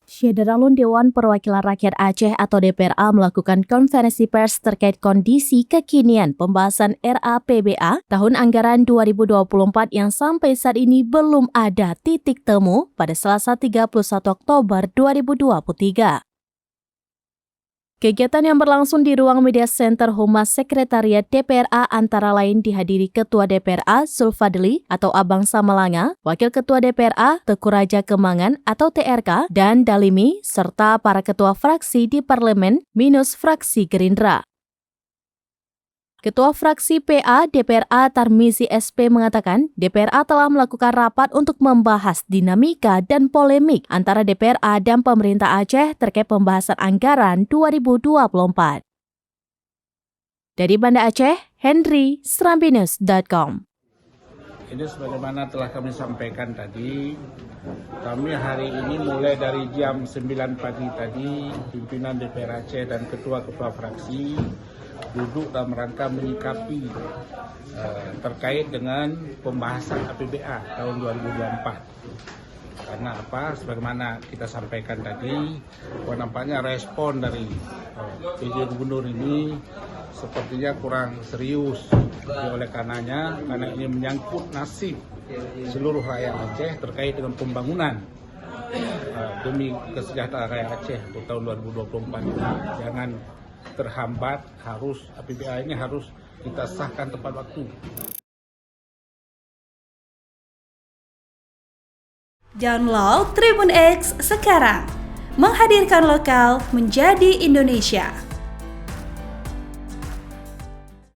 Syederalun Dewan Perwakilan Rakyat Aceh atau DPRA melakukan konferensi pers terkait kondisi kekinian pembahasan RAPBA tahun anggaran 2024 yang sampai saat ini belum ada titik temu pada Selasa 31 Oktober 2023. Kegiatan yang berlangsung di ruang Media Center Humas Sekretariat DPRA antara lain dihadiri Ketua DPRA Zulfadli atau Abang Samalanga, Wakil Ketua DPRA Teku Raja Kemangan atau TRK, dan Dalimi, serta para ketua fraksi di Parlemen minus fraksi Gerindra. Ketua fraksi PA DPRA Tarmizi SP mengatakan DPRA telah melakukan rapat untuk membahas dinamika dan polemik antara DPRA dan pemerintah Aceh terkait pembahasan anggaran 2024. Dari Banda Aceh, Henry, Serambinus.com. Ini sebagaimana telah kami sampaikan tadi, kami hari ini mulai dari jam 9 pagi tadi, pimpinan DPR Aceh dan ketua-ketua fraksi duduk dalam rangka menyikapi terkait dengan pembahasan APBA tahun 2024. Karena apa? Sebagaimana kita sampaikan tadi, nampaknya respon dari PJ Gubernur ini sepertinya kurang serius. Oleh karenanya, karena ini menyangkut nasib seluruh rakyat Aceh terkait dengan pembangunan demi kesejahteraan rakyat Aceh untuk tahun 2024 ini, jangan terhambat, APBA ini harus kita sahkan tepat waktu. Download Tribun X sekarang, menghadirkan lokal menjadi Indonesia.